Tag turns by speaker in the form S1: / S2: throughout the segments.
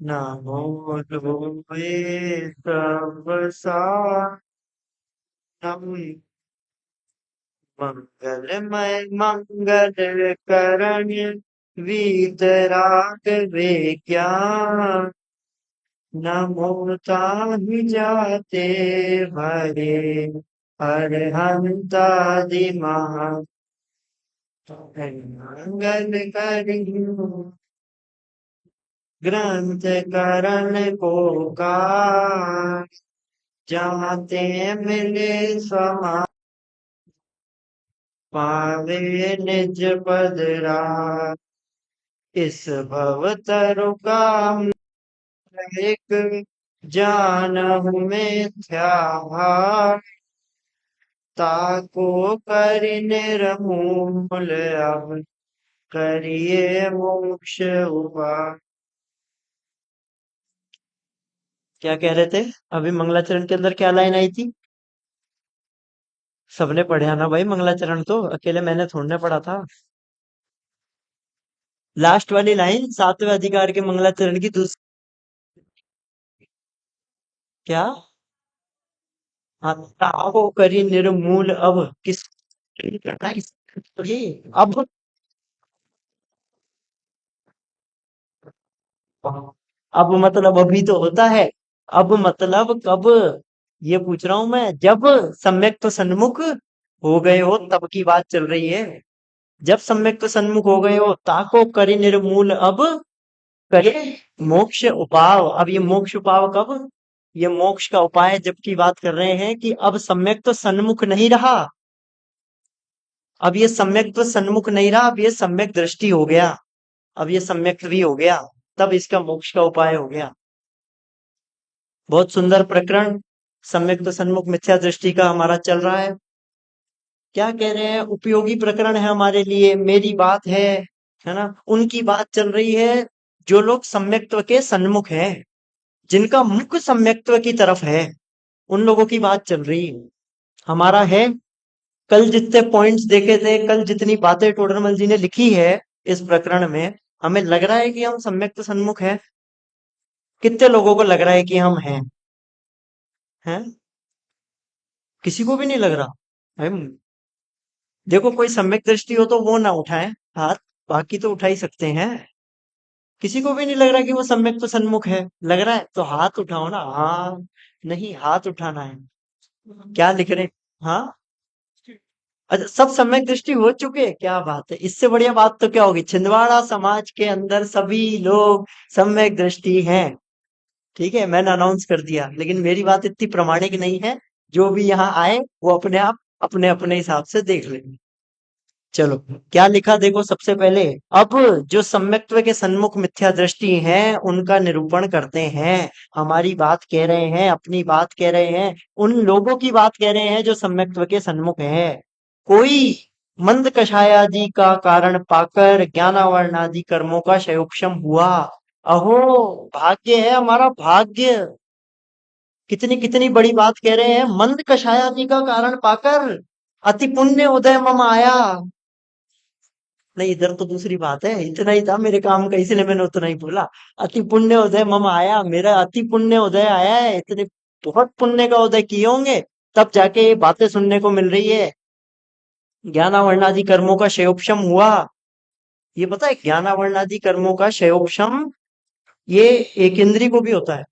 S1: नमो लोके सब सानम मंगलमय मंगल करण वीतराग विज्ञान नमो ताहि जाते भरे अरहंतादि महा मंगल करी ग्रंथ करण को का जाते मिले समा पावे निज पद राज इस भव तरु का एक जानहु मिथ्या भाव ताको करि निर्मूल अब करिए मोक्ष उपाय। क्या कह रहे थे? अभी मंगलाचरण के अंदर क्या लाइन आई थी? सबने पढ़ा ना भाई मंगलाचरण, तो अकेले मैंने थोड़ने ना पढ़ा था। लास्ट वाली लाइन सातवें अधिकार के मंगलाचरण की दूसरी। क्या? हाँ, ताको करी निर्मूल अब किस ये अब मतलब अभी तो होता है। अब मतलब कब? ये पूछ रहा हूं मैं, जब सम्यक तो सन्मुख हो गए हो तब की बात चल रही है। जब सम्यक तो सन्मुख हो गए हो ताको करि निर्मूल अब करे मोक्ष उपाव। अब ये मोक्ष उपाव कब? ये मोक्ष का उपाय जब की बात कर रहे हैं कि अब सम्यक तो सन्मुख नहीं रहा। अब ये सम्यक तो सन्मुख नहीं रहा, अब ये सम्यक दृष्टि हो गया। अब ये सम्यक भी हो गया, तब इसका मोक्ष का उपाय हो गया। बहुत सुंदर प्रकरण सम्यक तो सन्मुख मिथ्या दृष्टि का हमारा चल रहा है। क्या कह रहे हैं? उपयोगी प्रकरण है हमारे लिए, मेरी बात है ना? उनकी बात चल रही है जो लोग सम्यक्त्व के सन्मुख हैं, जिनका मुख सम्यक्त्व की तरफ है, उन लोगों की बात चल रही है। हमारा है। कल जितने पॉइंट्स देखे थे, कल जितनी बातें टोडरमल जी ने लिखी है इस प्रकरण में, हमें लग रहा है कि हम सम्यक्त सन्मुख हैं। कितने लोगों को लग रहा है कि हम हैं? किसी को भी नहीं लग रहा। हम देखो, कोई सम्यक दृष्टि हो तो वो ना उठाए हाथ, बाकी तो उठा ही सकते हैं। किसी को भी नहीं लग रहा कि वो सम्यक तो सन्मुख है। लग रहा है तो हाथ उठाओ ना। हाँ, नहीं, हाथ उठाना है। क्या लिख रहे? हाँ, अच्छा, सब सम्यक दृष्टि हो चुके, क्या बात है। इससे बढ़िया बात तो क्या होगी? छिंदवाड़ा समाज के अंदर सभी लोग सम्यक दृष्टि हैं। ठीक है, मैंने अनाउंस कर दिया, लेकिन मेरी बात इतनी प्रामाणिक नहीं है। जो भी यहाँ आए वो अपने आप अपने अपने हिसाब से देख लेंगे। चलो, क्या लिखा देखो सबसे पहले। अब जो सम्यक्त्व के सन्मुख मिथ्या दृष्टि हैं उनका निरूपण करते हैं। हमारी बात कह रहे हैं, अपनी बात कह रहे हैं, उन लोगों की बात कह रहे हैं जो सम्यक्त्व के सन्मुख है। कोई मंद कषायादि का कारण पाकर ज्ञानावरणादि कर्मों का क्षयोक्षम हुआ। अहो, भाग्य है हमारा, भाग्य। कितनी कितनी बड़ी बात कह रहे हैं। मंद कषायादि का कारण पाकर अति पुण्य उदय मम आया। नहीं, इधर तो दूसरी बात है। इतना ही था मेरे काम का, इसलिए मैंने उतना ही बोला। अति पुण्य उदय मम आया, मेरा अति पुण्य उदय आया है। इतने बहुत पुण्य का उदय किए होंगे, तब जाके ये बातें सुनने को मिल रही है। ज्ञानावरणादि कर्मों का क्षयोक्षम हुआ। ये पता है, ज्ञानावरणादि कर्मों का क्षयोक्षम ये एक इंद्रिय को भी होता है,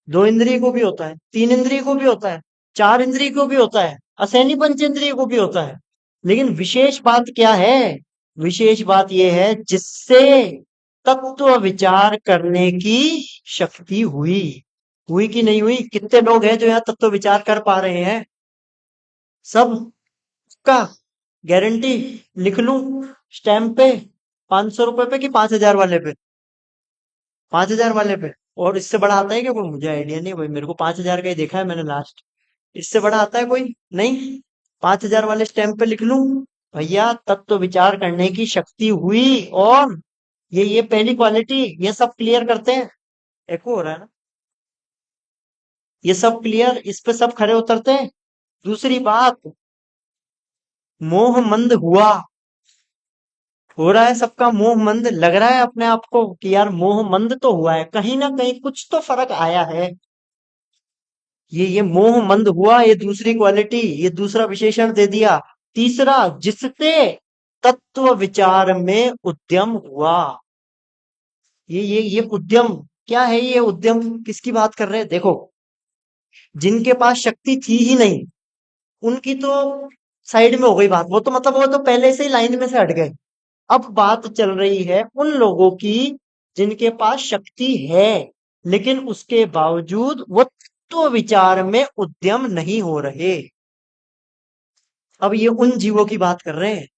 S1: दो इंद्रिय को भी होता है, तीन इंद्रिय को भी होता है, चार इंद्रिय को भी होता है, असैनी पंच इंद्रिय को भी होता है। लेकिन विशेष बात क्या है? विशेष बात यह है जिससे तत्व विचार करने की शक्ति हुई। हुई कि नहीं हुई? कितने लोग हैं जो यहाँ तत्व विचार कर पा रहे हैं? सब का गारंटी लिख लूं स्टैम्प पे? 500 रुपए पे कि 5,000 वाले पे? 5,000 वाले पे। और इससे बड़ा आता है क्या कोई? मुझे आइडिया नहीं भाई, मेरे को 5,000 का ही देखा है मैंने लास्ट। इससे बड़ा आता है कोई? नहीं। 5,000 वाले स्टैम्प पे लिख लूं भैया तत्व विचार करने की शक्ति हुई। और ये पहली क्वालिटी, ये सब क्लियर करते हैं। एको हो रहा है ना? ये सब क्लियर, इस पे सब खरे उतरते हैं। दूसरी बात, मोह मंद हुआ। हो रहा है सबका मोह मंद, लग रहा है अपने आप को कि यार मोह मंद तो हुआ है, कहीं ना कहीं कुछ तो फर्क आया है। ये मोह मंद हुआ, ये दूसरी क्वालिटी, ये दूसरा विशेषण दे दिया। तीसरा, जिससे तत्व विचार में उद्यम हुआ। ये उद्यम क्या है? ये उद्यम किसकी बात कर रहे हैं? देखो, जिनके पास शक्ति थी ही नहीं, उनकी तो साइड में हो गई बात, वो तो मतलब वो तो पहले से ही लाइन में से हट गए। अब बात चल रही है उन लोगों की जिनके पास शक्ति है, लेकिन उसके बावजूद वो तत्व विचार में उद्यम नहीं हो रहे। अब ये उन जीवों की बात कर रहे हैं।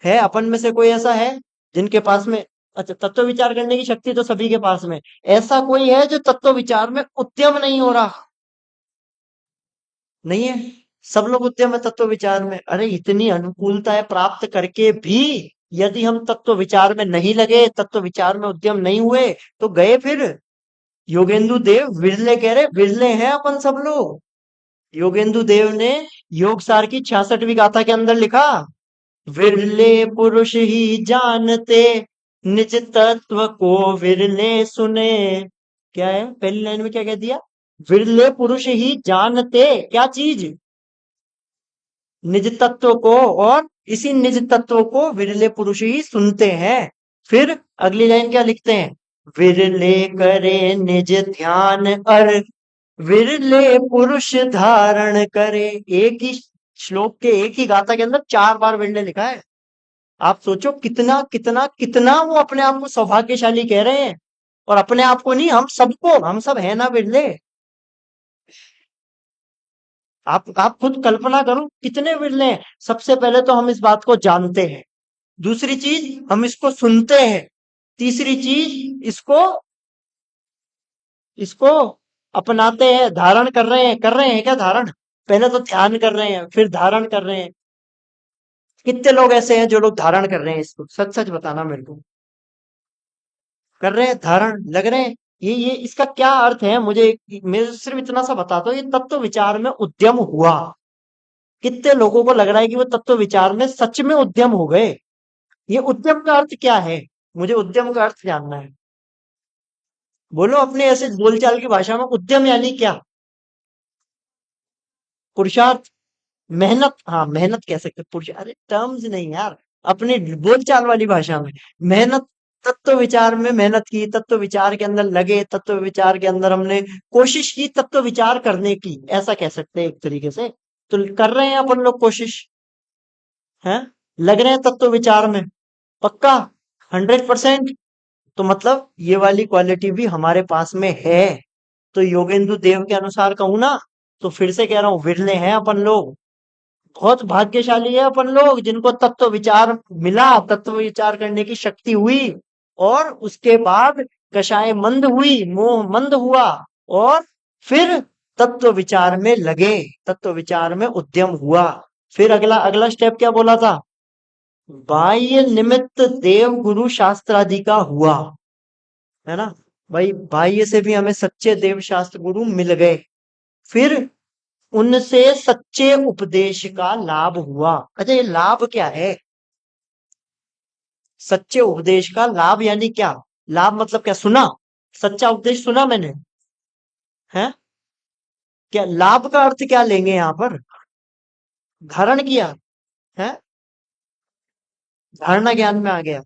S1: है अपन में से कोई ऐसा है जिनके पास में, अच्छा, तत्व विचार करने की शक्ति तो सभी के पास में, ऐसा कोई है जो तत्व विचार में उद्यम नहीं हो रहा? नहीं है। सब लोग उद्यम है तत्व विचार में। अरे इतनी अनुकूलताएं प्राप्त करके भी यदि हम तत्व विचार में नहीं लगे, तत्व विचार में उद्यम नहीं हुए, तो गए फिर। योगेंदु देव विरले कह रहे, विरले हैं अपन सब लोग। योगेंदु देव ने योग सार की 66वीं गाथा के अंदर लिखा, विरले पुरुष ही जानते निज तत्व को, विरले सुने। क्या है पहली लाइन में, क्या कह दिया? विरले पुरुष ही जानते क्या चीज? निज तत्व को। और इसी निज तत्व को विरले पुरुष ही सुनते हैं। फिर अगली लाइन क्या लिखते हैं? विरले करे निज ध्यान अर, विरले पुरुष धारण करे। एक ही श्लोक के, एक ही गाथा के अंदर 4 बार विरले लिखा है। आप सोचो कितना कितना कितना वो अपने आप को सौभाग्यशाली कह रहे हैं। और अपने आप को नहीं, हम सबको, हम सब है ना विरले। आप खुद कल्पना करो कितने विरले हैं। सबसे पहले तो हम इस बात को जानते हैं, दूसरी चीज हम इसको सुनते हैं, तीसरी चीज इसको इसको अपनाते हैं, धारण कर रहे हैं क्या धारण? पहले तो ध्यान कर रहे हैं, फिर धारण कर रहे हैं। कितने लोग ऐसे हैं जो लोग धारण कर रहे हैं इसको? सच सच बताना मेरे को। कर रहे हैं धारण, लग रहे हैं। ये इसका क्या अर्थ है? मुझे सिर्फ इतना सा बता दो, ये तत्व विचार में उद्यम हुआ। कितने लोगों को लग रहा है कि वो तत्व विचार में सच में उद्यम हो गए? ये उद्यम का अर्थ क्या है? मुझे उद्यम का अर्थ जानना है। बोलो अपने ऐसे बोलचाल की भाषा में, उद्यम यानी क्या? पुरुषार्थ, मेहनत। हाँ, मेहनत कह सकते हैं। पुरुष, अरे टर्म्स नहीं यार, अपनी बोलचाल वाली भाषा में। मेहनत, तत्व विचार में मेहनत की, तत्व विचार के अंदर लगे, तत्व विचार के अंदर हमने कोशिश की तत्व विचार करने की, ऐसा कह सकते हैं एक तरीके से। तो कर रहे हैं अपन लोग कोशिश, हैं? लग रहे हैं तत्व विचार में, पक्का, 100%। तो मतलब ये वाली क्वालिटी भी हमारे पास में है। तो योगेंदु देव के अनुसार कहूं ना, तो फिर से कह रहा हूं, विरले हैं अपन लोग। बहुत भाग्यशाली है अपन लोग जिनको तत्व विचार मिला, तत्व विचार करने की शक्ति हुई, और उसके बाद कषाय मंद हुई, मोह मंद हुआ, और फिर तत्व विचार में लगे, तत्व विचार में उद्यम हुआ। फिर अगला अगला स्टेप क्या बोला था? बाह्य निमित्त देव गुरु शास्त्रादि का हुआ, है ना? भाई बाह्य से भी हमें सच्चे देव शास्त्र गुरु मिल गए। फिर उनसे सच्चे उपदेश का लाभ हुआ। अच्छा, ये लाभ क्या है? सच्चे उपदेश का लाभ यानी क्या? लाभ मतलब क्या? सुना, सच्चा उपदेश सुना मैंने, है? क्या लाभ का अर्थ क्या लेंगे यहाँ पर? धारण किया, है? धारणा ज्ञान में आ गया।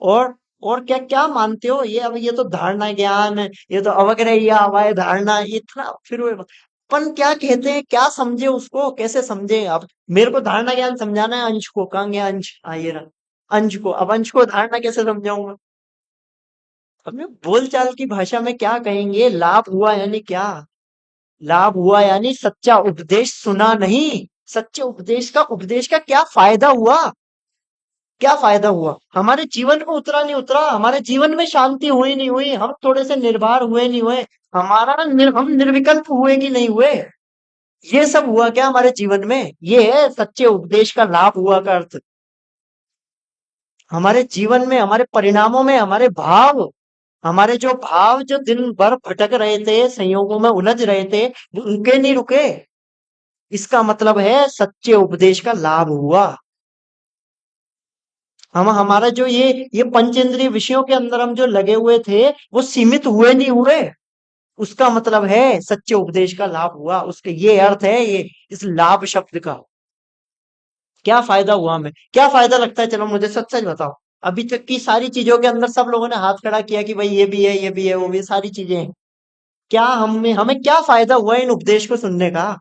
S1: और और क्या क्या मानते हो? ये अब ये तो धारणा ज्ञान, ये तो अवग्रह या अवय धारणा, इतना फिर वो अपन क्या कहते हैं, क्या समझे उसको, कैसे समझे? अब मेरे को धारणा ज्ञान समझाना है अंश को, कहाँ गया अंश? ये रहा अंश को। अब अंश को धारणा कैसे समझाऊंगा? अपने बोलचाल की भाषा में क्या कहेंगे? लाभ हुआ यानी क्या? लाभ हुआ यानी सच्चा उपदेश सुना नहीं, सच्चे उपदेश का क्या फायदा हुआ? क्या फायदा हुआ? हमारे जीवन में उतरा नहीं उतरा, हमारे जीवन में शांति हुई नहीं हुई, हम थोड़े से निर्भर हुए नहीं हुए, हम निर्विकल्प हुए कि नहीं हुए? ये सब हुआ क्या हमारे जीवन में? ये है सच्चे उपदेश का लाभ हुआ का अर्थ। हमारे जीवन में, हमारे परिणामों में, हमारे जो भाव जो दिन भर भटक रहे थे, संयोगों में उलझ रहे थे, वो रुके नहीं रुके। इसका मतलब है सच्चे उपदेश का लाभ हुआ। हम हमारा जो ये पंचेंद्रिय विषयों के अंदर हम जो लगे हुए थे वो सीमित हुए नहीं हुए। उसका मतलब है सच्चे उपदेश का लाभ हुआ, उसके ये अर्थ है ये इस लाभ शब्द का। क्या फायदा हुआ हमें, क्या फायदा लगता है, चलो मुझे सच सच बताओ। अभी तक की सारी चीजों के अंदर सब लोगों ने हाथ खड़ा किया कि भाई ये भी है, ये भी है, वो भी है, सारी चीजें हैं। क्या हमें हमें क्या फायदा हुआ इन उपदेश को सुनने का?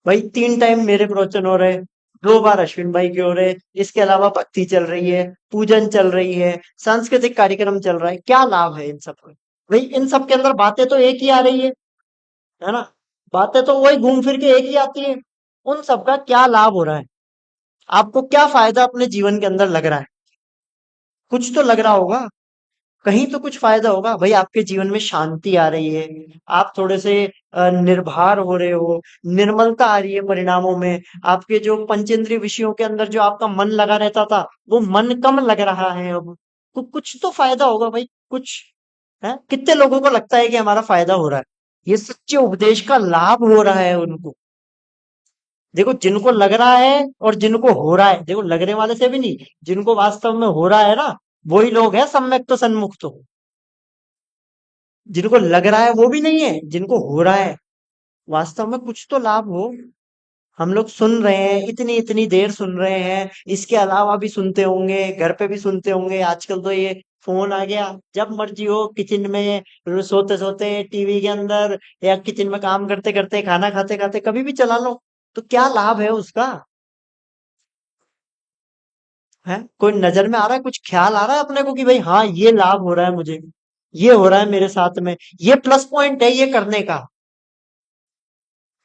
S1: भाई 3 टाइम मेरे प्रवचन हो रहे, 2 बार अश्विन भाई के हो रहे, इसके अलावा भक्ति चल रही है, पूजन चल रही है, सांस्कृतिक कार्यक्रम चल रहा है, क्या लाभ है इन सब का? भाई इन सब के अंदर बातें तो एक ही आ रही है ना? बातें तो वही घूम फिर के एक ही आती है। उन सब का क्या लाभ हो रहा है? आपको क्या फायदा अपने जीवन के अंदर लग रहा है? कुछ तो लग रहा होगा, कहीं तो कुछ फायदा होगा। भाई आपके जीवन में शांति आ रही है, आप थोड़े से निर्भर हो रहे हो, निर्मलता आ रही है परिणामों में। आपके जो पंचेंद्रिय विषयों के अंदर जो आपका मन लगा रहता था वो मन कम लग रहा है अब। तो कुछ तो फायदा होगा भाई, कुछ है। कितने लोगों को लगता है कि हमारा फायदा हो रहा है? ये सच्चे उपदेश का लाभ हो रहा है उनको। देखो जिनको लग रहा है और जिनको हो रहा है, देखो लगने वाले से भी नहीं, जिनको वास्तव में हो रहा है ना, वही लोग हैं सम्यक तो सन्मुख तो। जिनको लग रहा है वो भी नहीं है, जिनको हो रहा है वास्तव में कुछ तो लाभ हो। हम लोग सुन रहे हैं, इतनी इतनी देर सुन रहे हैं, इसके अलावा भी सुनते होंगे, घर पे भी सुनते होंगे। आजकल तो ये फोन आ गया, जब मर्जी हो किचन में सोते सोते टीवी के अंदर, या किचन में काम करते करते, खाना खाते खाते कभी भी चला लो। तो क्या लाभ है उसका? है कोई नजर में आ रहा है, कुछ ख्याल आ रहा है अपने को कि भाई हाँ ये लाभ हो रहा है मुझे, ये हो रहा है मेरे साथ में, ये प्लस पॉइंट है ये करने का।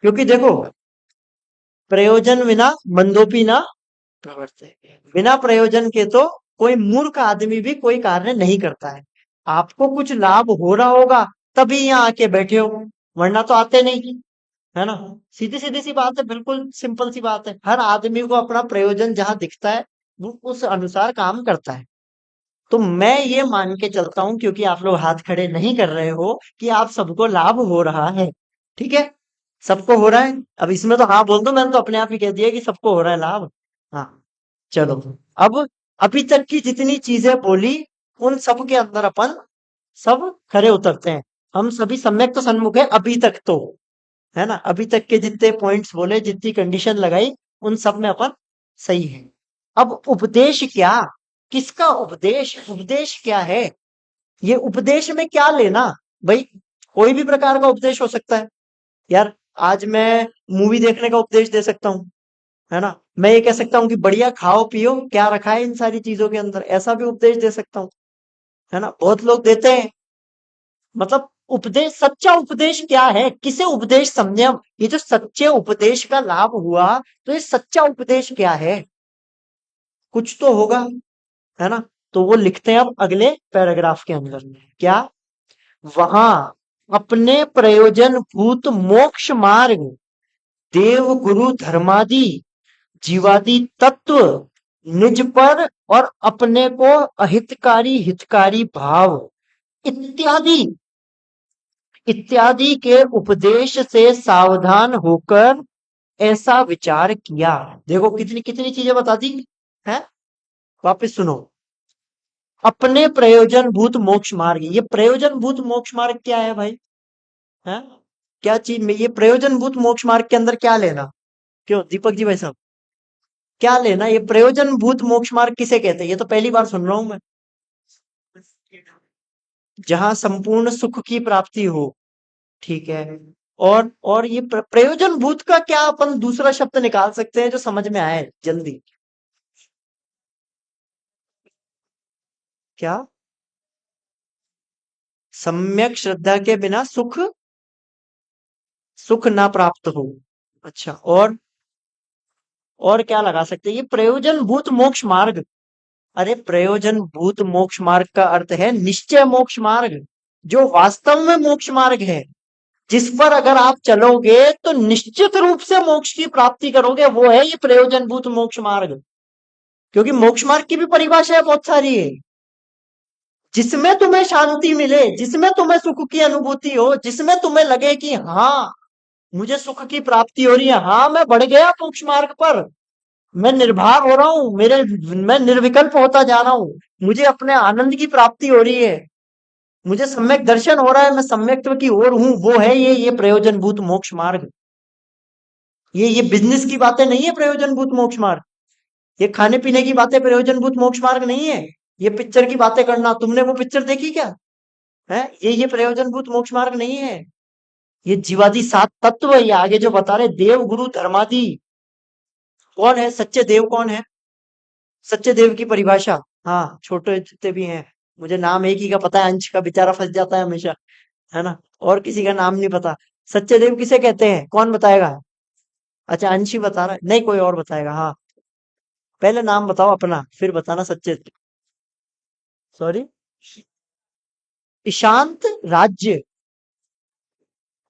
S1: क्योंकि देखो प्रयोजन बिना मंदोपी ना प्रवर्ते, बिना प्रयोजन के तो कोई मूर्ख आदमी भी कोई कार्य नहीं करता है। आपको कुछ लाभ हो रहा होगा तभी यहाँ आके बैठे हो, वरना तो आते नहीं, है ना? सीधी सीधी सी बात है, बिल्कुल सिंपल सी बात है। हर आदमी को अपना प्रयोजन जहां दिखता है वो उस अनुसार काम करता है। तो मैं ये मान के चलता हूं, क्योंकि आप लोग हाथ खड़े नहीं कर रहे हो, कि आप सबको लाभ हो रहा है। ठीक है, सबको हो रहा है। अब इसमें तो हाँ बोल दो, मैंने तो अपने आप ही कह दिया कि सबको हो रहा है लाभ। हाँ, चलो। अब अभी तक की जितनी चीजें बोली उन सब के अंदर अपन सब खरे उतरते हैं। हम सभी सम्यक तो सन्मुख है अभी तक तो, है ना? अभी तक के जितने पॉइंट्स बोले, जितनी कंडीशन लगाई, उन सब में अपन सही है। अब उपदेश क्या, किसका उपदेश, उपदेश क्या है? ये उपदेश में क्या लेना? भाई कोई भी प्रकार का उपदेश हो सकता है यार। आज मैं मूवी देखने का उपदेश दे सकता हूँ, है ना? मैं ये कह सकता हूँ कि बढ़िया खाओ पियो, क्या रखा है इन सारी चीजों के अंदर, ऐसा भी उपदेश दे सकता हूँ, है ना? बहुत लोग देते हैं। मतलब उपदेश, सच्चा उपदेश क्या है, किसे उपदेश समझे हम? ये जो सच्चे उपदेश का लाभ हुआ, तो ये सच्चा उपदेश क्या है? कुछ तो होगा, है ना? तो वो लिखते हैं अब अगले पैराग्राफ के अंदर। क्या? वहां अपने प्रयोजन भूत मोक्ष मार्ग, देव गुरु धर्मादि जीवादि तत्व, निज पर और अपने को अहितकारी हितकारी भाव इत्यादि इत्यादि के उपदेश से सावधान होकर ऐसा विचार किया। देखो कितनी कितनी चीजें बता दी है। वापस सुनो। अपने प्रयोजन भूत मोक्ष मार्ग, ये प्रयोजन भूत मोक्ष मार्ग क्या है भाई? है क्या चीज में ये प्रयोजन भूत मोक्ष मार्ग के अंदर क्या लेना? क्यों दीपक जी भाई साहब, क्या लेना? ये प्रयोजन भूत मोक्ष मार्ग किसे कहते हैं? ये तो पहली बार सुन रहा हूं मैं। जहां संपूर्ण सुख की प्राप्ति हो। ठीक है। और ये प्रयोजन भूत का क्या अपन दूसरा शब्द निकाल सकते हैं जो समझ में आए जल्दी? क्या? सम्यक श्रद्धा के बिना सुख, सुख ना प्राप्त हो। अच्छा, और क्या लगा सकते हैं? ये प्रयोजन भूत मोक्ष मार्ग। अरे प्रयोजन भूत मोक्ष मार्ग का अर्थ है निश्चय मोक्ष मार्ग, जो वास्तव में मोक्ष मार्ग है, जिस पर अगर आप चलोगे तो निश्चित रूप से मोक्ष की प्राप्ति करोगे, वो है ये प्रयोजन भूत मोक्ष मार्ग। क्योंकि मोक्ष मार्ग की भी परिभाषा बहुत सारी है, जिसमें तुम्हें शांति मिले, जिसमें तुम्हें सुख की अनुभूति हो, जिसमें तुम्हें लगे कि हाँ मुझे सुख की प्राप्ति हो रही है, हाँ मैं बढ़ गया मोक्ष मार्ग पर, मैं निर्भर हो रहा हूँ, मैं निर्विकल्प होता जा रहा हूँ, मुझे अपने आनंद की प्राप्ति हो रही है, मुझे सम्यक दर्शन हो रहा है, मैं सम्यक्त्व की ओर हूँ। वो है ये प्रयोजनभूत मोक्ष मार्ग। ये बिजनेस की बातें नहीं है प्रयोजनभूत मोक्ष मार्ग। ये खाने पीने की बातें प्रयोजनभूत मोक्ष मार्ग नहीं है। ये पिक्चर की बातें करना, तुमने वो पिक्चर देखी क्या है? ये प्रयोजनभूत मोक्ष मार्ग नहीं है। ये जीवादि सात तत्व, ये आगे जो बता रहे देव गुरु धर्मादि। कौन है सच्चे देव? कौन है सच्चे देव की परिभाषा? हाँ, छोटे जितने भी हैं, मुझे नाम एक ही का पता है, अंश का बेचारा फंस जाता है हमेशा, है ना, और किसी का नाम नहीं पता। सच्चे देव किसे कहते हैं, कौन बताएगा? अच्छा, अंश ही बता रहा है, नहीं कोई और बताएगा? हाँ, पहले नाम बताओ अपना, फिर बताना सच्चे। सॉरी, ईशांत राज्य।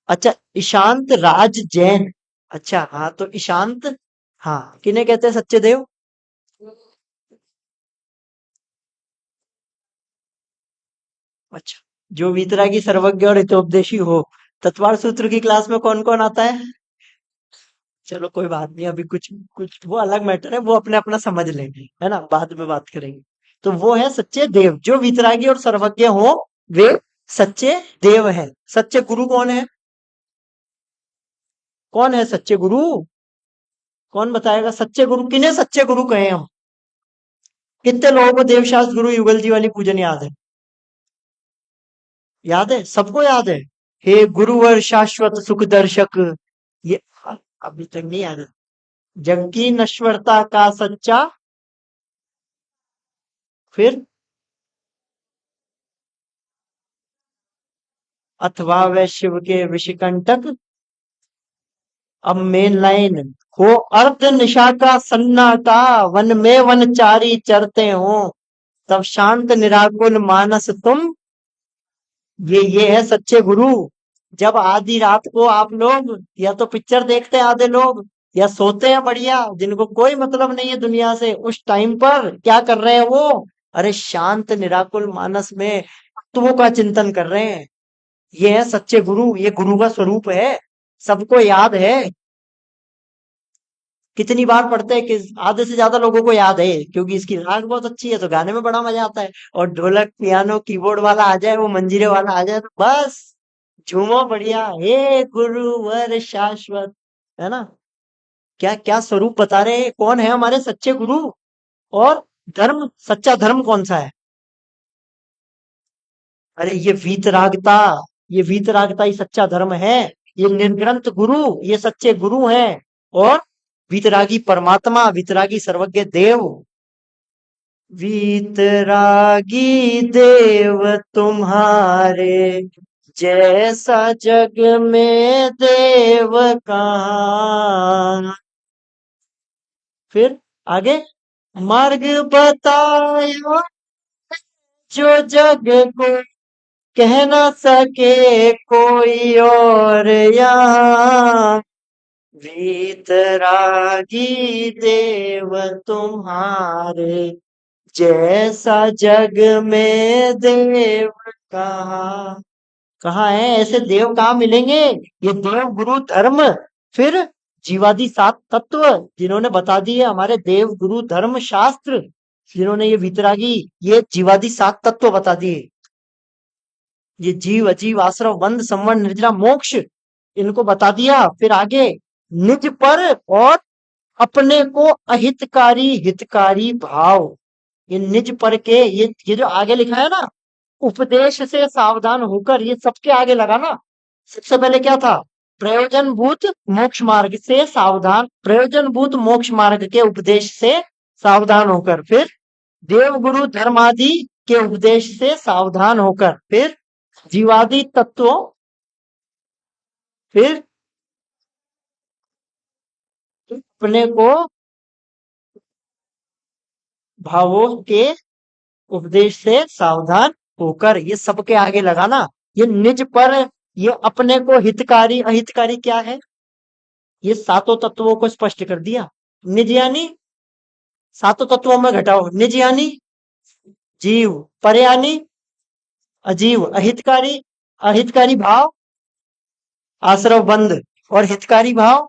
S1: अच्छा, ईशांत राज जैन। अच्छा, हाँ तो ईशांत, हाँ किन्हें कहते हैं सच्चे देव? अच्छा, जो वीतरागी सर्वज्ञ और हितोपदेशी हो। तत्वार सूत्र की क्लास में कौन कौन आता है? चलो कोई बात नहीं, अभी कुछ कुछ वो अलग मैटर है, वो अपने अपना समझ लेंगे, है ना, बाद में बात करेंगे। तो वो है सच्चे देव, जो वीतरागी और सर्वज्ञ हो, वे सच्चे देव है। सच्चे गुरु कौन है? कौन है सच्चे गुरु? कौन बताएगा सच्चे गुरु किन्हें सच्चे गुरु कहे हम? कितने लोगों को देवशास्त्र गुरु युगल जी वाली पूजन याद है? याद है, सबको याद है। हे गुरुवर शाश्वत सुख दर्शक, ये अभी तक नहीं याद है। जग की नश्वरता का सच्चा, फिर अथवा वह शिव के विषकंटक। अब मेन लाइन, हो अर्ध निशा का सन्नाटा, वन में वनचारी चरते हो, तब शांत निराकुल मानस तुम। ये है सच्चे गुरु। जब आधी रात को आप लोग या तो पिक्चर देखते हैं आधे लोग, या सोते हैं बढ़िया, जिनको कोई मतलब नहीं है दुनिया से, उस टाइम पर क्या कर रहे हैं वो? अरे शांत निराकुल मानस में तत्वों का चिंतन कर रहे हैं। ये है सच्चे गुरु, ये गुरु का स्वरूप है, सबको याद है। कितनी बार पढ़ते हैं कि आधे से ज्यादा लोगों को याद है, क्योंकि इसकी राग बहुत अच्छी है तो गाने में बड़ा मजा आता है। और ढोलक पियानो कीबोर्ड वाला आ जाए, वो मंजीरे वाला आ जाए, तो बस झूमो बढ़िया, हे गुरुवर शाश्वत, है ना। क्या क्या स्वरूप बता रहे हैं, कौन है हमारे सच्चे गुरु? और धर्म, सच्चा धर्म कौन सा है? अरे ये वीतरागता ही सच्चा धर्म है। ये निर्ग्रंथ गुरु, ये सच्चे गुरु हैं। और वीतरागी परमात्मा, वीतरागी सर्वज्ञ देव। वीतरागी देव तुम्हारे जैसा जग में देव कहाँ। फिर आगे, मार्ग बताया जो जग को कह ना सके कोई और यहाँ। वीतरागी देव तुम्हारे जैसा जग में देव कहाँ। कहाँ है ऐसे देव, कहाँ मिलेंगे? ये देव गुरु धर्म, फिर जीवादि सात तत्व जिन्होंने बता दिए, हमारे देव गुरु धर्म शास्त्र, जिन्होंने ये वितरागी, ये जीवादि सात तत्व बता दिए। ये जीव अजीव आश्रव बंध संवर निर्जरा मोक्ष, इनको बता दिया। फिर आगे, निज पर और अपने को अहितकारी हितकारी भाव। ये निज पर के, ये जो आगे लिखा है ना, उपदेश से सावधान होकर, ये सबके आगे लगा ना। सबसे पहले क्या था? प्रयोजन भूत मोक्ष मार्ग से सावधान, प्रयोजन भूत मोक्ष मार्ग के उपदेश से सावधान होकर, फिर देव गुरु धर्मादि के उपदेश से सावधान होकर, फिर जीवादि तत्वों, फिर अपने को भावों के उपदेश से सावधान होकर, ये सबके आगे लगा ना। ये निज पर, ये अपने को हितकारी अहितकारी क्या है, ये सातों तत्वों को स्पष्ट कर दिया। निज यानी सातों तत्वों में घटाओ, निज यानी जीव, पर यानी अजीव, अहितकारी अहितकारी भाव आश्रव बंध, और हितकारी भाव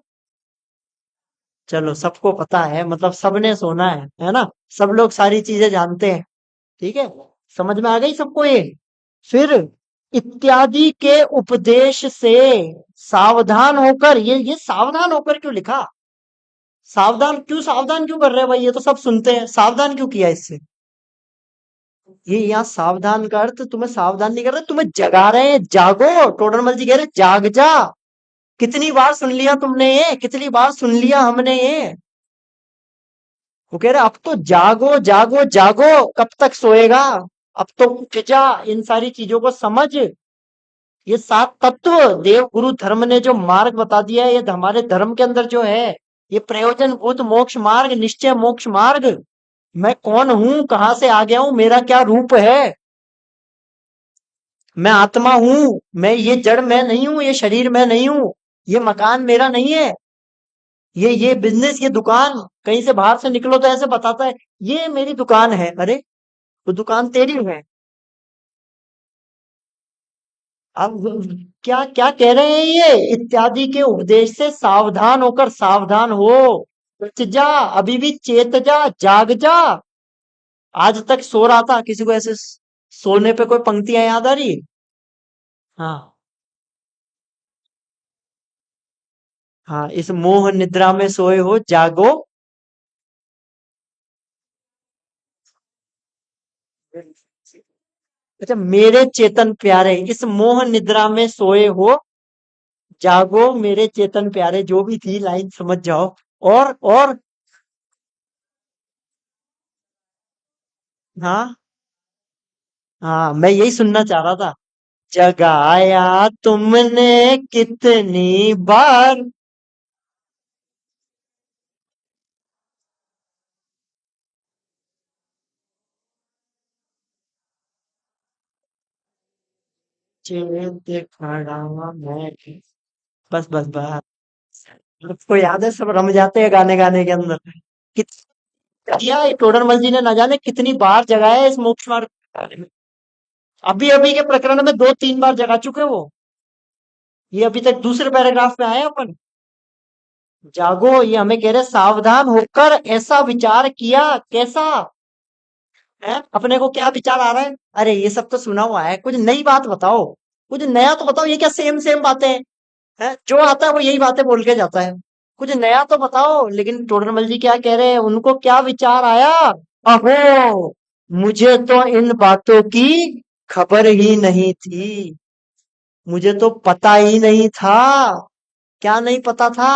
S1: चलो सबको पता है, मतलब सबने सुना है ना? सब लोग सारी चीजें जानते हैं। ठीक है, समझ में आ गई सबको ये? फिर इत्यादि के उपदेश से सावधान होकर, ये सावधान होकर क्यों लिखा? सावधान क्यों कर रहे हैं भाई? ये तो सब सुनते हैं, सावधान क्यों किया इससे? ये यहाँ सावधान का अर्थ तुम्हें सावधान नहीं कर रहे, तुम्हें जगा रहे हैं, जागो। टोडरमल जी कह रहे हैं, जाग जा। कितनी बार सुन लिया तुमने ये, कितनी बार सुन लिया हमने ये। वो कह रहे अब तो जागो जागो जागो, कब तक सोएगा? अब तो उठ जा, इन सारी चीजों को समझ। ये सात तत्व देव गुरु धर्म ने जो मार्ग बता दिया है, ये हमारे धर्म के अंदर जो है, ये प्रयोजन भूत मोक्ष मार्ग, निश्चय मोक्ष मार्ग। मैं कौन हूं, कहां से आ गया हूं, मेरा क्या रूप है? मैं आत्मा हूं, मैं ये जड़ मैं नहीं हूं, ये शरीर मैं नहीं हूं, ये मकान मेरा नहीं है, ये बिजनेस, ये दुकान। कहीं से बाहर से निकलो तो ऐसे बताता है ये मेरी दुकान है। अरे वो दुकान तेरी है। अब क्या क्या कह रहे हैं ये? इत्यादि के उपदेश से सावधान होकर, सावधान हो, उठ जा, अभी भी चेत जा, जाग जा। आज तक सो रहा था, किसी को ऐसे सोने पे कोई पंक्तियां याद आ रही है? हाँ हाँ, इस मोह निद्रा में सोए हो, जागो। अच्छा, मेरे चेतन प्यारे, इस मोह निद्रा में सोए हो, जागो मेरे चेतन प्यारे। जो भी थी लाइन समझ जाओ। और हाँ हाँ, मैं यही सुनना चाह रहा था। जगाया तुमने कितनी बार। चेत खड़ा मैं। बस बस बस, उसको याद है, सब रम जाते हैं गाने गाने के अंदर। कित किया है टोडरमल जी ने, ना जाने कितनी बार जगाया है इस मोक्ष मार्ग के बारे में। अभी अभी के प्रकरण में दो तीन बार जगा चुके हैं वो। ये अभी तक दूसरे पैराग्राफ में आए हैं अपन। जागो, ये हमें कह रहे सावधान होकर ऐसा विचार किया। कैसा है? अपने को क्या विचार आ रहा है? अरे ये सब तो सुना हुआ है, कुछ नई बात बताओ, कुछ नया तो बताओ। ये क्या सेम सेम बातें हैं? जो आता है वो यही बातें बोल के जाता है। कुछ नया तो बताओ। लेकिन टोडरमल जी क्या कह रहे हैं, उनको क्या विचार आया? अहो, मुझे तो इन बातों की खबर ही नहीं थी, मुझे तो पता ही नहीं था। क्या नहीं पता था?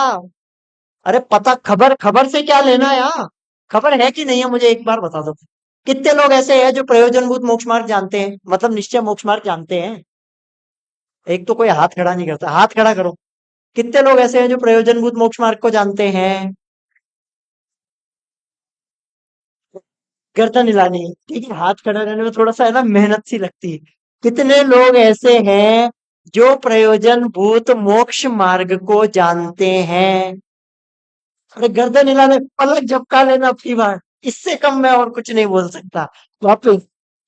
S1: अरे पता, खबर खबर से क्या लेना यार? खबर है कि नहीं है, मुझे एक बार बता दो। कितने लोग ऐसे हैं जो प्रयोजनभूत मोक्ष मार्ग जानते हैं, मतलब निश्चय मोक्ष मार्ग जानते हैं? एक तो कोई हाथ खड़ा नहीं करता, हाथ खड़ा करो। कितने लोग ऐसे हैं जो प्रयोजनभूत मोक्ष मार्ग को जानते हैं? गर्दन हिलानी, ठीक है, हाथ खड़ा रहने में थोड़ा सा है ना, मेहनत सी लगती है। कितने लोग ऐसे हैं जो प्रयोजन भूत मोक्ष मार्ग को जानते हैं? अरे गर्दन हिलाने, पलक झपका लेना अपनी बार, इससे कम मैं और कुछ नहीं बोल सकता। वापिस,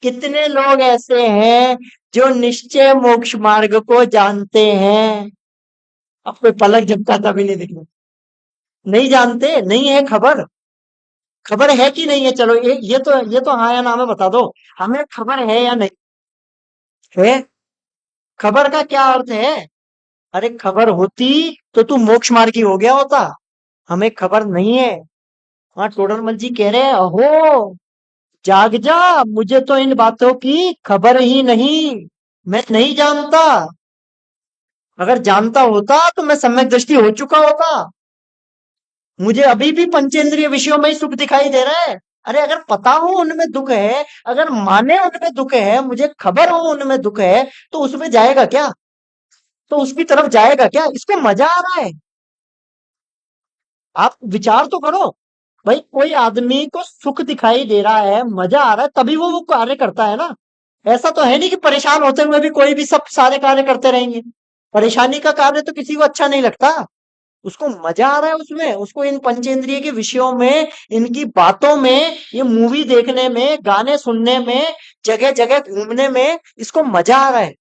S1: कितने लोग ऐसे हैं जो निश्चय मोक्ष मार्ग को जानते हैं? अब कोई पलक झपकाता भी नहीं दिख रहा। नहीं जानते, नहीं है खबर। खबर है कि नहीं है? चलो ये तो हाँ या ना में बता दो। हमें खबर है या नहीं है? खबर का क्या अर्थ है? अरे खबर होती तो तू मोक्ष मार्गी हो गया होता। हमें खबर नहीं है। हाँ, टोडरमल जी कह रहे हैं, अहो जाग जा, मुझे तो इन बातों की खबर ही नहीं, मैं नहीं जानता। अगर जानता होता तो मैं सम्यक दृष्टि हो चुका होता। मुझे अभी भी पंचेंद्रिय विषयों में ही सुख दिखाई दे रहा है। अरे अगर पता हो उनमें दुख है, अगर माने उनमें दुख है, मुझे खबर हो उनमें दुख है, तो उसमें जाएगा क्या? तो उसकी तरफ जाएगा क्या? इसको मजा आ रहा है। आप विचार तो करो। भाई कोई आदमी को सुख दिखाई दे रहा है, मजा आ रहा है, तभी वो कार्य करता है ना। ऐसा तो है नहीं कि परेशान होते हुए भी कोई भी सब सारे कार्य करते रहेंगे। परेशानी का कार्य तो किसी को अच्छा नहीं लगता। उसको मजा आ रहा है उसमें, उसको इन पंचेंद्रिय के विषयों में, इनकी बातों में, ये मूवी देखने में, गाने सुनने में, जगह जगह घूमने में, इसको मजा आ रहा है।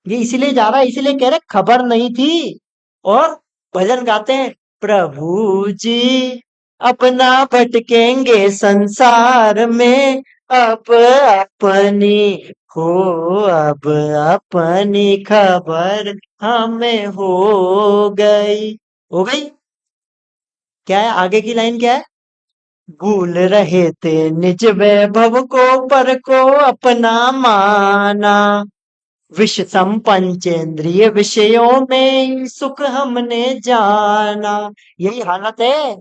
S1: ये इसीलिए जा रहा है, इसीलिए कह रहे खबर नहीं थी। और भजन गाते हैं, प्रभु जी अपना भटकेंगे संसार में, अब अपनी हो, अब अपनी खबर हमें हो गई। क्या है आगे की लाइन, क्या है? भूल रहे थे निज वैभव को, पर को अपना माना, विष सम पंचेंद्रिय विषयों में सुख हमने जाना। यही हालत है,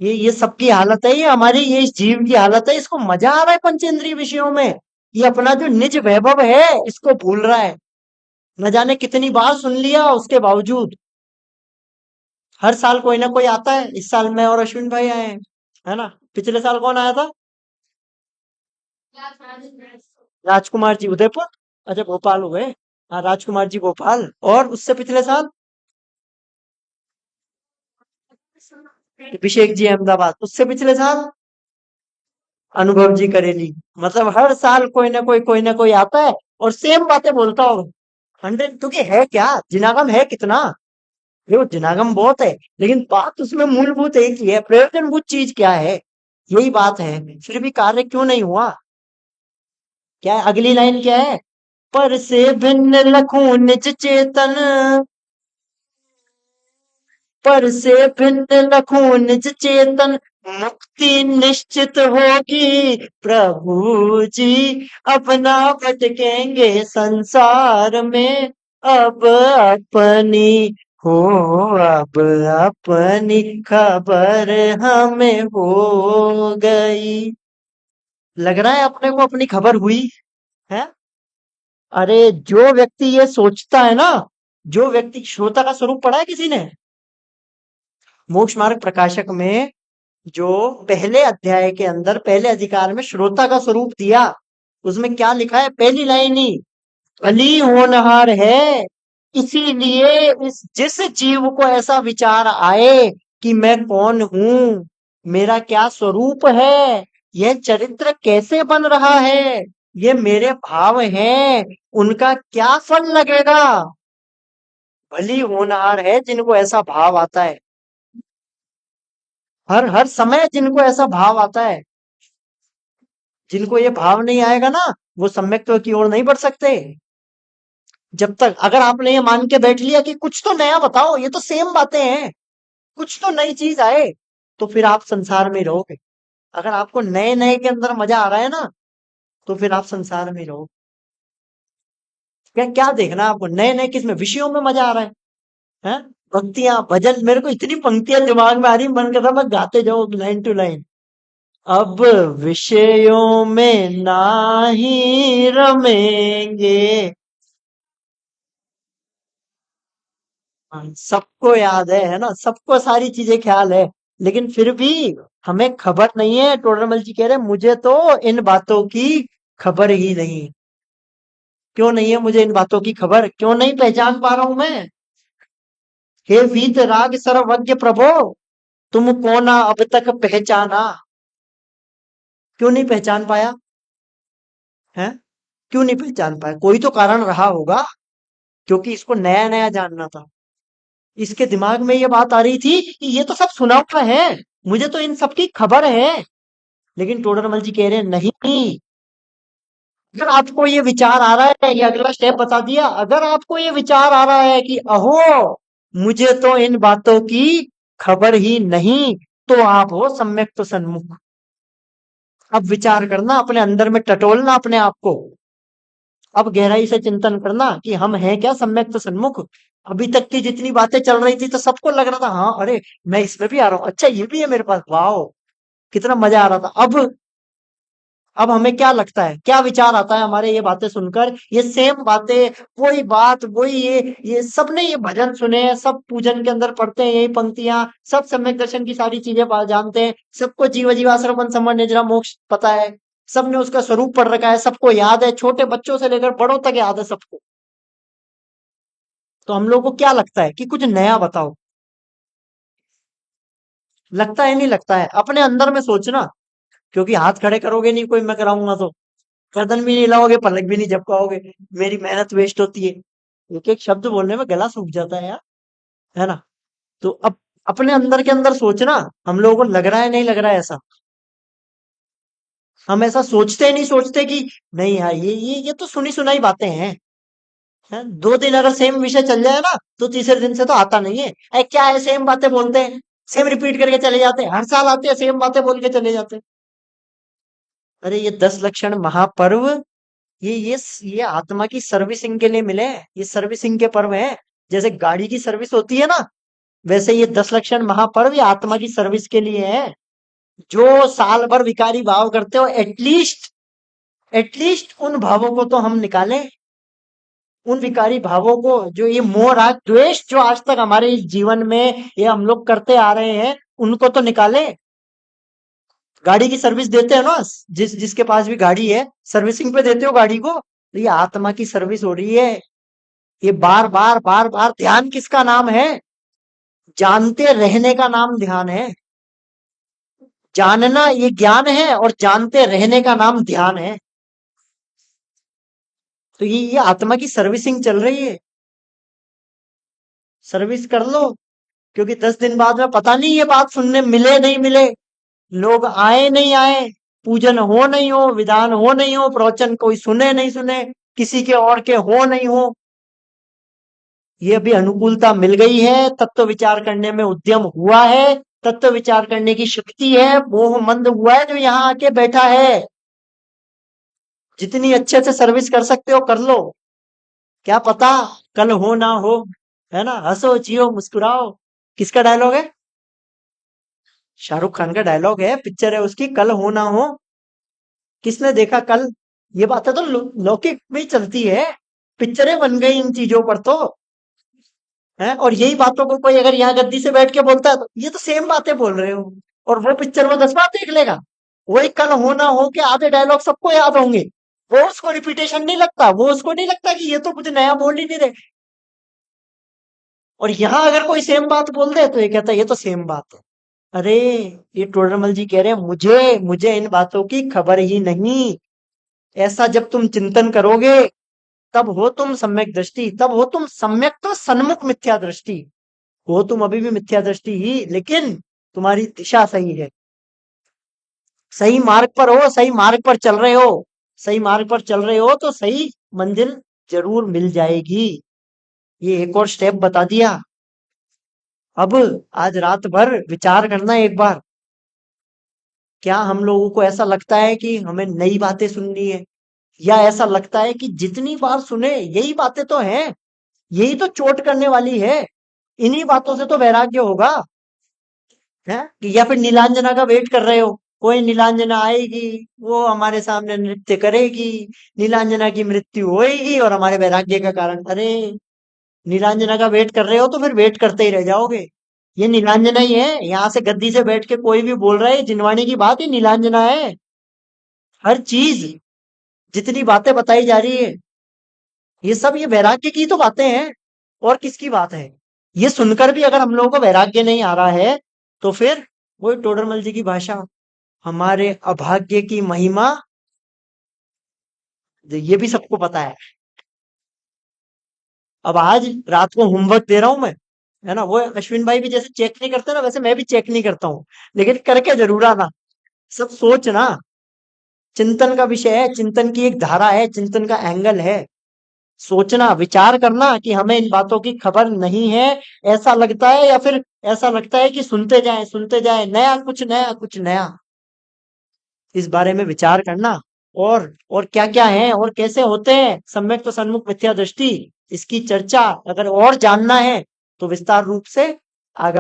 S1: ये सबकी हालत है, ये हमारी, ये इस जीव की हालत है। इसको मजा आ रहा है पंचेंद्रिय विषयों में, ये अपना जो निज वैभव है इसको भूल रहा है। न जाने कितनी बार सुन लिया उसके बावजूद। हर साल कोई ना कोई आता है, इस साल मैं और अश्विन भाई आए हैं, है ना? पिछले साल कौन आया था? राजकुमार जी उदयपुर, अच्छा भोपाल हो गए। हाँ राजकुमार जी भोपाल, और उससे पिछले साल अभिषेक जी अहमदाबाद, उससे पिछले साल अनुभव जी करेली। मतलब हर साल कोई ना कोई आता है और सेम बातें बोलता हो। 100, क्योंकि है क्या, जिनागम है कितना? देखो जिनागम बहुत है, लेकिन बात उसमें मूलभूत एक ही है, प्रयोजनभूत चीज क्या है, यही बात है। फिर भी कार्य क्यों नहीं हुआ? क्या है अगली लाइन, क्या है? पर से भिन्न लखूं निज चेतन, पर से भिन्न लखूं निज चेतन, मुक्ति निश्चित होगी प्रभु जी अपना भटकेंगे संसार में, अब अपनी हो, अब अपनी खबर हमें हो गई। लग रहा है अपने को अपनी खबर हुई है। अरे जो व्यक्ति ये सोचता है ना, जो व्यक्ति, श्रोता का स्वरूप पढ़ा है किसी ने? मोक्ष मार्ग प्रकाशक में जो पहले अध्याय के अंदर पहले अधिकार में श्रोता का स्वरूप दिया, उसमें क्या लिखा है? पहली लाइन ही, भली होनहार है, इसीलिए इस जिस जीव को ऐसा विचार आए कि मैं कौन हूं, मेरा क्या स्वरूप है, यह चरित्र कैसे बन रहा है, ये मेरे भाव हैं, उनका क्या फल लगेगा। भली होनहार है जिनको ऐसा भाव आता है, हर हर समय जिनको ऐसा भाव आता है। जिनको ये भाव नहीं आएगा ना, वो सम्यक्त्व की ओर नहीं बढ़ सकते। जब तक, अगर आपने ये मान के बैठ लिया कि कुछ तो नया बताओ, ये तो सेम बातें हैं, कुछ तो नई चीज आए, तो फिर आप संसार में रहोगे। अगर आपको नए नए के अंदर मजा आ रहा है ना, तो फिर आप संसार में रहो। क्या क्या देखना है आपको, नए नए किसमें, विषयों में मजा आ रहा है? भक्तियां भजन, मेरे को इतनी पंक्तियां दिमाग में आ रही, मन कर रहा मैं गाते जाऊं लाइन टू लाइन। अब विषयों में नाही रमेंगे। सबको याद है ना, सबको सारी चीजें ख्याल है, लेकिन फिर भी हमें खबर नहीं है। टोडरमल जी कह रहे हैं मुझे तो इन बातों की खबर ही नहीं। क्यों नहीं है मुझे इन बातों की खबर, क्यों नहीं पहचान पा रहा हूं मैं? हे वीत राग सर्वज्ञ प्रभो, तुमको ना अब तक पहचाना। क्यों नहीं पहचान पाया है? क्यों नहीं पहचान पाया? कोई तो कारण रहा होगा, क्योंकि इसको नया नया जानना था। इसके दिमाग में ये बात आ रही थी कि ये तो सब सुना हुआ है, मुझे तो इन सब की खबर है। लेकिन टोडरमल जी कह रहे हैं नहीं, अगर आपको ये विचार आ रहा है, ये अगला स्टेप बता दिया, अगर आपको ये विचार आ रहा है कि अहो मुझे तो इन बातों की खबर ही नहीं, तो आप हो सम्यक तो सन्मुख। अब विचार करना, अपने अंदर में टटोलना अपने आप को, अब गहराई से चिंतन करना कि हम हैं क्या सम्यक तो सन्मुख। अभी तक की जितनी बातें चल रही थी तो सबको लग रहा था हाँ अरे मैं इसमें भी आ रहा हूँ, अच्छा ये भी है मेरे पास, वाह कितना मजा आ रहा था। अब हमें क्या लगता है, क्या विचार आता है हमारे ये बातें सुनकर, ये सेम बातें, वही बात वही, ये सबने ये भजन सुने हैं, सब पूजन के अंदर पढ़ते हैं यही पंक्तियां, सब सम्यक दर्शन की सारी चीजें जानते हैं, सबको जीव जीवाश्रम समण निजरा मोक्ष पता है, सबने उसका स्वरूप पढ़ रखा है, सबको याद है, छोटे बच्चों से लेकर बड़ों तक याद है सबको। तो हम लोग को क्या लगता है कि कुछ नया बताओ? लगता है नहीं लगता है? अपने अंदर में सोचना, क्योंकि हाथ खड़े करोगे नहीं कोई मैं कराऊंगा तो, गर्दन भी नहीं हिलाओगे, पलक भी नहीं झपकाओगे, मेरी मेहनत वेस्ट होती है। एक एक शब्द बोलने में गला सूख जाता है यार, है ना? तो अब अपने अंदर के अंदर सोचना, हम लोगों को लग रहा है नहीं लग रहा है ऐसा? हम ऐसा सोचते ही नहीं सोचते कि नहीं यार ये तो सुनी सुनाई बातें हैं? 2 दिन अगर सेम विषय चल जाए ना तो तीसरे दिन से तो आता नहीं है। अरे क्या है, सेम बातें बोलते हैं, सेम रिपीट करके चले जाते हैं, हर साल आते हैं सेम बातें बोल के चले जाते हैं। अरे ये 10 लक्षण महापर्व, ये आत्मा की सर्विसिंग के लिए मिले हैं, ये सर्विसिंग के पर्व हैं। जैसे गाड़ी की सर्विस होती है ना, वैसे ये 10 लक्षण महापर्व ये आत्मा की सर्विस के लिए है। जो साल भर विकारी भाव करते हो, एटलीस्ट उन भावों को तो हम निकालें, उन विकारी भावों को, जो ये मोह राग द्वेष जो आज तक हमारे इस जीवन में ये हम लोग करते आ रहे हैं, उनको तो निकालें। गाड़ी की सर्विस देते हो ना, जिसके पास भी गाड़ी है, सर्विसिंग पे देते हो गाड़ी को, तो ये आत्मा की सर्विस हो रही है। ये बार बार ध्यान किसका नाम है? जानते रहने का नाम ध्यान है। जानना ये ज्ञान है और जानते रहने का नाम ध्यान है। तो ये आत्मा की सर्विसिंग चल रही है। सर्विस कर लो, क्योंकि 10 दिन बाद में पता नहीं ये बात सुनने मिले नहीं मिले, लोग आए नहीं आए, पूजन हो नहीं हो, विधान हो नहीं हो, प्रवचन कोई सुने नहीं सुने, किसी के और के हो नहीं हो। ये भी अनुकूलता मिल गई है, तत्व विचार करने में उद्यम हुआ है, तत्व विचार करने की शक्ति है, मोह मंद हुआ है जो यहाँ आके बैठा है। जितनी अच्छे से सर्विस कर सकते हो कर लो, क्या पता कल हो ना हो, है ना? हंसो जियो मुस्कुराओ। किसका डायलॉग है? शाहरुख खान का डायलॉग है, पिक्चर है उसकी, कल हो ना हो। किसने देखा कल? ये बातें तो लौकिक में ही चलती है, पिक्चरें बन गई इन चीजों पर तो, है। और यही बातों को कोई अगर यहाँ गद्दी से बैठ के बोलता है तो ये तो सेम बातें बोल रहे हो, और वो पिक्चर में 10 बार देख लेगा। वही कल हो ना हो के आधे डायलॉग सबको याद होंगे, वो उसको रिपीटेशन नहीं लगता, वो उसको नहीं लगता कि ये तो कुछ नया बोल ही नहीं रहे। और यहाँ अगर कोई सेम बात बोल दे तो ये कहता है ये तो सेम बात है। अरे ये टोडरमल जी कह रहे हैं, मुझे मुझे इन बातों की खबर ही नहीं। ऐसा जब तुम चिंतन करोगे, तब हो तुम सम्यक दृष्टि, तब हो तुम सम्यक तो सन्मुख मिथ्या दृष्टि। हो तुम अभी भी मिथ्या दृष्टि ही, लेकिन तुम्हारी दिशा सही है, सही मार्ग पर हो, सही मार्ग पर चल रहे हो। सही मार्ग पर चल रहे हो तो सही मंजिल जरूर मिल जाएगी। ये एक और स्टेप बता दिया। अब आज रात भर विचार करना एक बार, क्या हम लोगों को ऐसा लगता है कि हमें नई बातें सुननी है, या ऐसा लगता है कि जितनी बार सुने यही बातें तो हैं, यही तो चोट करने वाली है, इन्हीं बातों से तो वैराग्य होगा, है? या फिर नीलांजना का वेट कर रहे हो, कोई नीलांजना आएगी, वो हमारे सामने नृत्य करेगी, नीलांजना की मृत्यु होएगी और हमारे वैराग्य का कारण। अरे नीलांजना का वेट कर रहे हो तो फिर वेट करते ही रह जाओगे। ये नीलांजना ही है, यहाँ से गद्दी से बैठ के कोई भी बोल रहा है जिनवाणी की बात, ही नीलांजना है। हर चीज, जितनी बातें बताई जा रही है, ये सब ये वैराग्य की तो बातें हैं, और किसकी बात है? ये सुनकर भी अगर हम लोगों को वैराग्य नहीं आ रहा है, तो फिर वही टोडरमल जी की भाषा, हमारे अभाग्य की महिमा, ये भी सबको पता है। अब आज रात को होमवर्क दे रहा हूं मैं, है ना? वो अश्विन भाई भी जैसे चेक नहीं करते ना, वैसे मैं भी चेक नहीं करता हूँ, लेकिन करके जरूर आना। सब सोचना, चिंतन का विषय है, चिंतन की एक धारा है, चिंतन का एंगल है। सोचना, विचार करना कि हमें इन बातों की खबर नहीं है, ऐसा लगता है, या फिर ऐसा लगता है कि सुनते जाएं, नया कुछ नया कुछ नया। इस बारे में विचार करना, और क्या क्या है और कैसे होते हैं सम्यक तो सन्मुख मिथ्या दृष्टि, इसकी चर्चा अगर और जानना है तो विस्तार रूप से आगामी